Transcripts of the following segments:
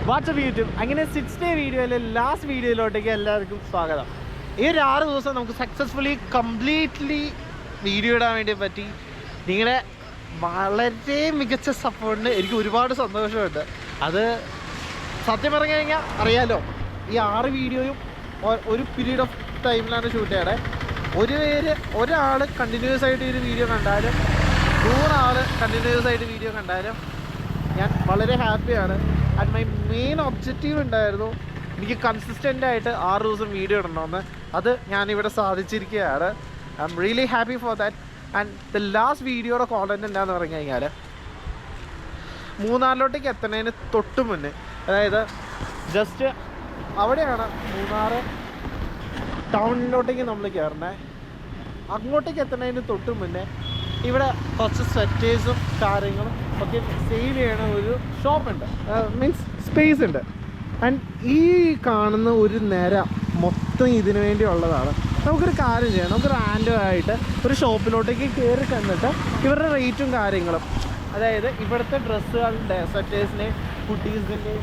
WhatsApp YouTube അങ്ങനെ 6 day വീഡിയോയിലെ last വീഡിയോയിലോട്ടേക്ക് എല്ലാവർക്കും സ്വാഗതം. ഈ ഒരു 6 ദിവസം നമുക്ക് സക്സസ്ഫുള്ളി കംപ്ലീറ്റ്ലി വീഡിയോ ഇടാൻ വേണ്ടി പറ്റി. നിങ്ങളുടെ വളരെ മികച്ച സപ്പോർട്ടിന് എനിക്ക് ഒരുപാട് സന്തോഷമുണ്ട്. അത് സത്യം പറഞ്ഞു കഴിഞ്ഞാൽ അറിയാലോ, ഈ 6 വീഡിയോയും ഒരു പീരീഡ് ഓഫ് ടൈമിലാണ് ഷൂട്ട് ചെയ്യണേ. ഒരാൾ കണ്ടിന്യൂസ് ആയിട്ട് ഒരു വീഡിയോ കണ്ടാലും 100 ആൾ കണ്ടിന്യൂസ് ആയിട്ട് വീഡിയോ കണ്ടാലും ഞാൻ വളരെ ഹാപ്പിയാണ്. ആൻഡ് മൈ മെയിൻ ഒബ്ജക്റ്റീവ് ഉണ്ടായിരുന്നു എനിക്ക് കൺസിസ്റ്റൻ്റ് ആയിട്ട് 6 ദിവസം വീഡിയോ ഇടണമെന്ന്. അത് ഞാനിവിടെ സാധിച്ചിരിക്കുകയാണ്. I'm really happy for that. And the last വീഡിയോയുടെ കോണ്ടൻറ്റ് എന്താണെന്ന് പറഞ്ഞു കഴിഞ്ഞാൽ മൂന്നാറിലോട്ടേക്ക് എത്തുന്നതിന് തൊട്ട് മുന്നേ, അതായത് ജസ്റ്റ് അവിടെയാണ് മൂന്നാർ ടൗണിലോട്ടേക്ക് നമ്മൾ കയറണേ. അങ്ങോട്ടേക്ക് എത്തുന്നതിന് തൊട്ട് മുന്നേ ഇവിടെ കുറച്ച് സ്വെറ്റേഴ്സും കാര്യങ്ങളും ഒക്കെ സെയിൽ ചെയ്യണ ഒരു ഷോപ്പുണ്ട്, മീൻസ് സ്പേസ് ഉണ്ട്. ആൻഡ് ഈ കാണുന്ന ഒരു നിര മൊത്തം ഇതിനു വേണ്ടി ഉള്ളതാണ്. നമുക്കൊരു കാര്യം ചെയ്യാം, നമുക്ക് റാൻഡം ആയിട്ട് ഒരു ഷോപ്പിലോട്ടേക്ക് കയറി കണ്ടിട്ട് ഇവരുടെ റേറ്റും കാര്യങ്ങളും, അതായത് ഇവിടുത്തെ ഡ്രസ്സുകളുടെ സ്വെറ്റേഴ്സിൻ്റെ കുട്ടീസിൻ്റെ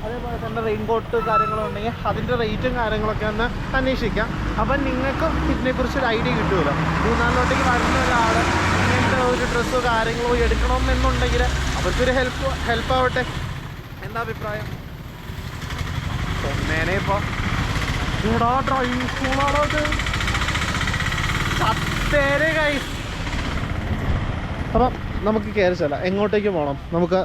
അതേപോലെ തന്നെ റെയിൻകോട്ട് കാര്യങ്ങളും ഉണ്ടെങ്കിൽ അതിൻ്റെ റേറ്റും കാര്യങ്ങളൊക്കെ ഒന്ന് അന്വേഷിക്കാം. അപ്പം നിങ്ങൾക്കും ഇതിനെക്കുറിച്ചൊരു ഐഡിയ കിട്ടുമല്ലോ. മൂന്നാറിലോട്ടേക്ക് വരുന്ന ഒരാൾ ഇങ്ങനത്തെ ഒരു ഡ്രസ്സോ കാര്യങ്ങളോ എടുക്കണമെന്നുണ്ടെങ്കിൽ അവർക്കൊരു ഹെൽപ്പ് ആവട്ടെ. എന്താ അഭിപ്രായം? ഒന്നേനെ ഇപ്പോൾ ചൂടാ ഡ്രൈവിംഗ് സ്കൂളാണോ അത് സത്തേരെ ഗൈസ്. അപ്പം നമുക്ക് കയറി ചെല്ലാം. എങ്ങോട്ടേക്ക് പോകണം? നമുക്ക്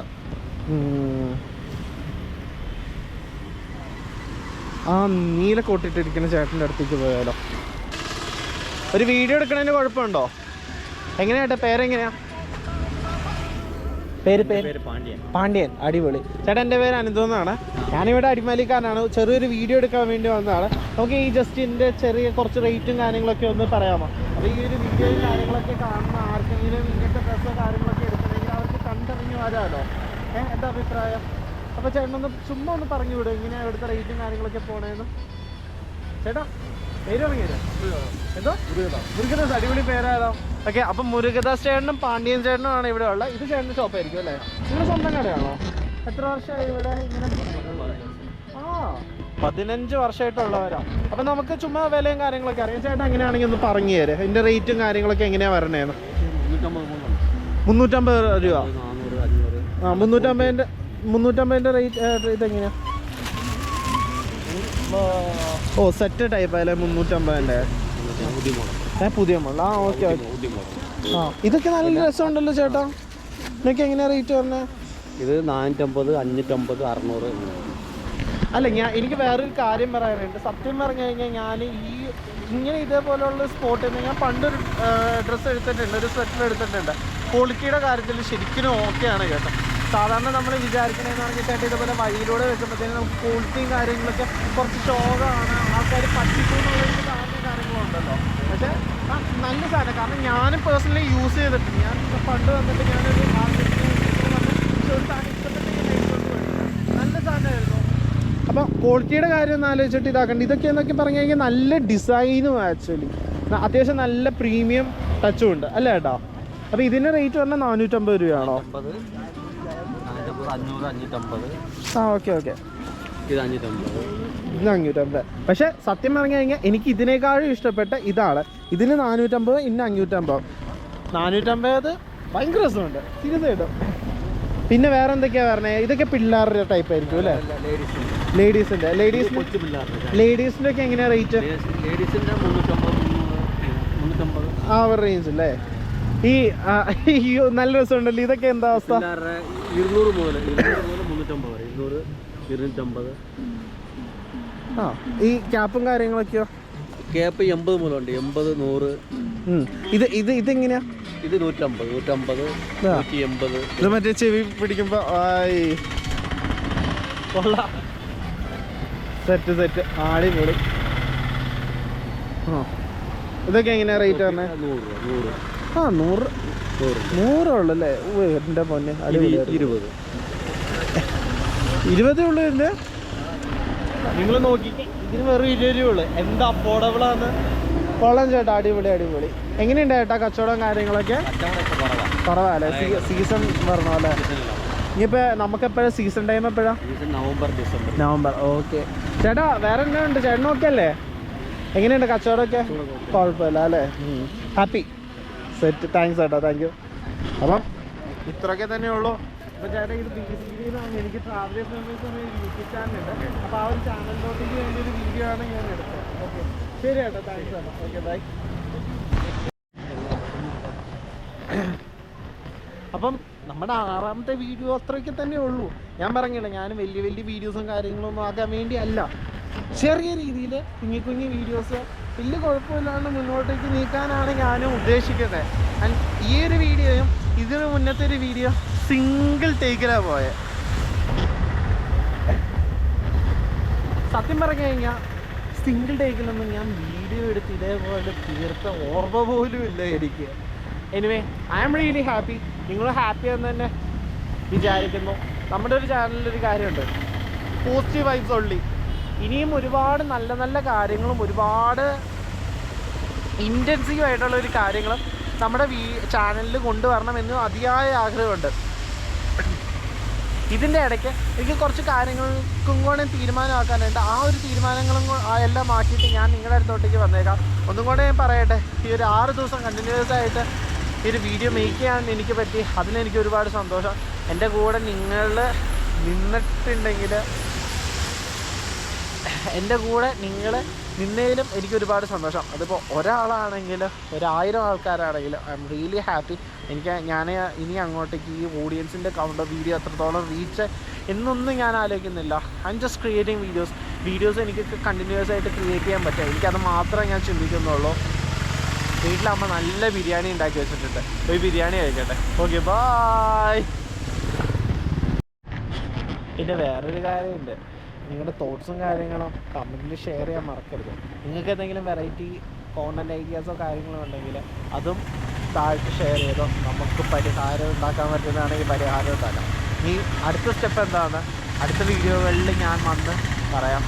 ആ നീല കോട്ടിട്ടിരിക്കുന്ന ചേട്ടൻ്റെ അടുത്തേക്ക് പോയാലോ. ഒരു വീഡിയോ എടുക്കണതിന് കുഴപ്പമുണ്ടോ? എങ്ങനെയാട്ടെ? പേരെങ്ങനെയാ? പേര് പാണ്ഡ്യൻ. അടിപൊളി. ചേട്ടാ, എൻ്റെ പേര് അനന്തോന്നാണ്. ഞാനിവിടെ അടിമാലിക്കാരനാണ്. ചെറിയൊരു വീഡിയോ എടുക്കാൻ വേണ്ടി വന്നതാണ്. നമുക്ക് ഈ ജസ്റ്റ് ഇതിൻ്റെ ചെറിയ കുറച്ച് റേറ്റും കാര്യങ്ങളൊക്കെ ഒന്ന് പറയാമോ? അപ്പോൾ ഈ ഒരു വീഡിയോയും കാര്യങ്ങളൊക്കെ കാണുന്ന ആർക്കെങ്കിലും ഇങ്ങനത്തെ ഡ്രസ്സോ കാര്യങ്ങളൊക്കെ എടുക്കണമെങ്കിൽ അവർക്ക് കണ്ടിറങ്ങി വരാമല്ലോ. എന്താ അഭിപ്രായം? അപ്പോൾ ചേട്ടനൊന്ന് ചുമ്മാ ഒന്ന് പറഞ്ഞു വിടും ഇങ്ങനെ ഇവിടുത്തെ റേറ്റും കാര്യങ്ങളൊക്കെ പോണേന്ന്. ചേട്ടാ പേര് തുടങ്ങിയത് എന്തോ? മുരുകദാസ്. അടിപൊളി പേരാണോ? ഓക്കെ. അപ്പം മുരുകദാസ് ചേട്ടനും പാണ്ഡ്യൻ ചേട്ടനും ആണ് ഇവിടെ ഉള്ളത്. ഇത് ചേട്ടൻ്റെ ഷോപ്പായിരിക്കും അല്ലേ? നിങ്ങളുടെ സ്വന്തം കടയാണോ? എത്ര വർഷമായി ഇവിടെ ഇങ്ങനെ? 15 വർഷമായിട്ടുള്ളവരാണ്. അപ്പം നമുക്ക് ചുമ്മാ വിലയും കാര്യങ്ങളൊക്കെ അറിയാം. ചേട്ടാ എങ്ങനെയാണെങ്കിൽ ഒന്ന് പറഞ്ഞു തരാം, ഇതിൻ്റെ റേറ്റും കാര്യങ്ങളൊക്കെ എങ്ങനെയാണ് വരണേന്ന്. 350 രൂപ. ആ 350 റേറ്റ് ഇതെങ്ങനെയാ? ഓ സെറ്റ് ടൈപ്പ് അല്ലേ? 350 പുതിയ മോഡൽ. ആ ഓക്കെ ഓക്കെ. ആ ഇതൊക്കെ നല്ല രസമുണ്ടല്ലോ ചേട്ടാ. ഇതൊക്കെ എങ്ങനെയാ റേറ്റ് പറഞ്ഞത്? ഇത് 450, 550, 600. അല്ല, എനിക്ക് വേറൊരു കാര്യം പറയാനുണ്ട്. സത്യം പറഞ്ഞു കഴിഞ്ഞാൽ ഞാൻ ഇങ്ങനെ ഇതേപോലെയുള്ള സ്പോട്ടിൽ നിന്ന് ഞാൻ പണ്ടൊരു ഡ്രസ്സ് എടുത്തിട്ടുണ്ട്, ഒരു സ്വെറ്റർ എടുത്തിട്ടുണ്ട്. ക്വാളിറ്റിയുടെ കാര്യത്തിൽ ശരിക്കും ഓക്കെയാണ് കേട്ടോ. സാധാരണ നമ്മൾ വിചാരിക്കണേന്ന് പറഞ്ഞാൽ ചേട്ടാ ഇതുപോലെ വഴിയിലൂടെ വെക്കുമ്പോഴത്തേനും നമുക്ക് ക്വാളിറ്റിയും കാര്യങ്ങളൊക്കെ കുറച്ച് ഷോകാണ്, ആൾക്കാർ പറ്റിക്കുന്നുള്ളൊരു കാര്യങ്ങളും ഉണ്ടല്ലോ. പക്ഷേ നല്ല സാധനം. കാരണം ഞാനും പേഴ്സണലി യൂസ് ചെയ്തിട്ടുണ്ട്. ഞാൻ പണ്ട് വന്നിട്ട് ഞാനൊരു നല്ല സാധനമായിരുന്നു. അപ്പം ക്വാളിറ്റിയുടെ കാര്യം ഒന്ന് ആലോചിച്ചിട്ട് ഇതാക്കണ്ട. ഇതൊക്കെ എന്നൊക്കെ പറഞ്ഞു കഴിഞ്ഞാൽ നല്ല ഡിസൈനും ആക്ച്വലി അത്യാവശ്യം നല്ല പ്രീമിയം ടച്ചും ഉണ്ട് അല്ലേ ചേട്ടാ? അപ്പോൾ ഇതിൻ്റെ റേറ്റ് പറഞ്ഞാൽ 450 രൂപയാണോ? ആ ഓക്കെ ഓക്കെ. ഇത് 550. പക്ഷെ സത്യം പറഞ്ഞു കഴിഞ്ഞാൽ എനിക്ക് ഇതിനേക്കാളും ഇഷ്ടപ്പെട്ട ഇതാണ്. ഇതിന് 450, ഇന്ന് 550. 450 ഭയങ്കര രസമുണ്ട് സീരിയസായിട്ടും. പിന്നെ വേറെ എന്തൊക്കെയാണ് പറഞ്ഞത്? ഇതൊക്കെ പിള്ളേരുടെ ടൈപ്പ് ആയിരിക്കും അല്ലേ? ലേഡീസിൻ്റെ ഒക്കെ എങ്ങനെയാണ് റേറ്റ്? ആ ഒരു റേഞ്ച് അല്ലേ? ഈ നല്ല രസമുണ്ടല്ലോ. ഇതൊക്കെ എന്താ അവസ്ഥ? 200 മുതൽ 350 വരെ. 200, 250. ആ ഈ ക്യാപ്പും കാര്യങ്ങളൊക്കെയോ? ക്യാപ്പ് 80 മുതലുണ്ട്. 80, 100. ഇതെങ്ങനെയാ? ഇത് 150, 180. ഇത് മറ്റേ ചെവി പിടിക്കുമ്പോ സെറ്റ് അടിപൊളി. ആ ഇതൊക്കെ എങ്ങനെയാ റേറ്റ് പറഞ്ഞത്? 100. ആ 100 ഉള്ളല്ലേ? എൻ്റെ പൊന്നെ അടിപൊളി. 20 ഉള്ളു ഇതിൻ്റെ. നിങ്ങൾ നോക്കിക്കേ, ഇതിന് വെറും 20 രൂപ ഉള്ളു. എന്താ അഫോർഡബിളാണ്. കൊള്ളാം ചേട്ടാ, അടിപൊളി. എങ്ങനെയുണ്ട് ചേട്ടാ കച്ചവടം കാര്യങ്ങളൊക്കെ? കുറവാല്ലേ? സീസൺ പറഞ്ഞോ അല്ലേ? ഇനിയിപ്പോൾ നമുക്കെപ്പോഴാണ് സീസൺ ടൈം എപ്പോഴാണ്? Season November December. November. Okay ചേട്ടാ, വേറെ എന്നാ ഉണ്ട്? ചേട്ടനും ഒക്കെ അല്ലേ? എങ്ങനെയുണ്ട് കച്ചവടമൊക്കെ? കുഴപ്പമില്ല അല്ലേ? ഹാപ്പി. സെറ്റ്. താങ്ക്സ് ചേട്ടാ, താങ്ക് യു. അപ്പം ഇത്രയൊക്കെ തന്നെ ഉള്ളൂ. അപ്പോൾ ചേട്ടാ, ഇത് എനിക്ക് ട്രാവലേഴ്സ് മെമ്മറീസ് ഒരു യൂട്യൂബ് ചാനലുണ്ട്. അപ്പോൾ ആ ഒരു ചാനലിലോട്ടേക്ക് വേണ്ടി ഒരു വീഡിയോ ആണ് ഞാൻ എടുത്തത്. ഓക്കെ ശരി ചേട്ടാ, താങ്ക്സ് ചേട്ടാ. Okay bye. അപ്പം നമ്മുടെ 6ാമത്തെ വീഡിയോ അത്രയൊക്കെ തന്നെ ഉള്ളൂ. ഞാൻ പറഞ്ഞില്ല, ഞാൻ വലിയ വലിയ വീഡിയോസും കാര്യങ്ങളൊന്നും ആക്കാൻ വേണ്ടിയല്ല, ചെറിയ രീതിയിൽ കുഞ്ഞു കുഞ്ഞു വീഡിയോസ് വലിയ കുഴപ്പമില്ലാണ്ട് മുന്നോട്ടേക്ക് നീക്കാനാണ് ഞാനും ഉദ്ദേശിക്കുന്നത്. ആൻഡ് ഈ ഒരു വീഡിയോയും ഇതിന് മുന്നത്തെ ഒരു വീഡിയോ സിംഗിൾ ടേക്കിലാണ് പോയത്. സത്യം പറഞ്ഞു കഴിഞ്ഞാൽ സിംഗിൾ ടേക്കിലൊന്നും ഞാൻ വീഡിയോ എടുത്ത് ഇതേപോലെ തീർത്ത ഓർമ്മ പോലും ഇല്ല എനിക്ക്. Anyway, I am really happy. നിങ്ങൾ ഹാപ്പി എന്ന് തന്നെ വിചാരിക്കുന്നു. നമ്മുടെ ഒരു ചാനലിലൊരു കാര്യമുണ്ട്, പോസിറ്റീവ് വൈബ്സ് ഉള്ളി. ഇനിയും ഒരുപാട് നല്ല നല്ല കാര്യങ്ങളും ഒരുപാട് ഇൻറ്റൻസീവ് ആയിട്ടുള്ള ഒരു കാര്യങ്ങളും നമ്മുടെ ചാനലിൽ കൊണ്ടുവരണമെന്ന് അതിയായ ആഗ്രഹമുണ്ട്. ഇതിൻ്റെ ഇടയ്ക്ക് എനിക്ക് കുറച്ച് കാര്യങ്ങൾക്കും കൂടെ തീരുമാനമാക്കാനുണ്ട്. ആ ഒരു തീരുമാനങ്ങളും എല്ലാം ആക്കിയിട്ട് ഞാൻ നിങ്ങളുടെ അടുത്തോട്ടേക്ക് വന്നേക്കാം. ഒന്നും കൂടെ ഞാൻ പറയട്ടെ, ഈ ഒരു 6 ദിവസം കണ്ടിന്യൂസ് ആയിട്ട് ഈ ഒരു വീഡിയോ മേക്ക് ചെയ്യാൻ എനിക്ക് പറ്റി. അതിലെനിക്ക് ഒരുപാട് സന്തോഷം. എൻ്റെ കൂടെ നിങ്ങൾ നിന്നിട്ടുണ്ടെങ്കിൽ, എൻ്റെ കൂടെ നിങ്ങൾ നിന്നതിലും എനിക്കൊരുപാട് സന്തോഷം. അതിപ്പോൾ ഒരാളാണെങ്കിലും 1000 ആൾക്കാരാണെങ്കിലും ഐ എം റിയലി ഹാപ്പി. ഞാൻ ഇനി അങ്ങോട്ടേക്ക് ഈ ഓഡിയൻസിൻ്റെ കൗണ്ട് വീഡിയോ എത്രത്തോളം റീച്ച് എന്നൊന്നും ഞാൻ ആലോചിക്കുന്നില്ല. I'm just creating videos എനിക്ക് കണ്ടിന്യൂസ് ആയിട്ട് ക്രിയേറ്റ് ചെയ്യാൻ പറ്റും. എനിക്കത് മാത്രമേ ഞാൻ ചിന്തിക്കുന്നുള്ളൂ. വീട്ടിലമ്മ നല്ല ബിരിയാണി ഉണ്ടാക്കി വെച്ചിട്ടുണ്ട്, പോയി ബിരിയാണി കഴിക്കട്ടെ. Okay bye. പിന്നെ വേറൊരു കാര്യമുണ്ട്, നിങ്ങളുടെ തോട്ട്സും കാര്യങ്ങളും കമൻറ്റിൽ ഷെയർ ചെയ്യാൻ മറക്കരുത്. നിങ്ങൾക്ക് എന്തെങ്കിലും വെറൈറ്റി കോണ്ടൻറ്റ് ഐഡിയാസോ കാര്യങ്ങളോ ഉണ്ടെങ്കിൽ അതും താഴത്ത് ഷെയർ ചെയ്തോ. നമുക്ക് പരിഹാരം ഉണ്ടാക്കാൻ പറ്റുന്നതാണെങ്കിൽ പരിഹാരം ഉണ്ടാക്കാം. ഈ അടുത്ത സ്റ്റെപ്പ് എന്താണ് അടുത്ത വീഡിയോകളിൽ ഞാൻ വന്ന് പറയാം.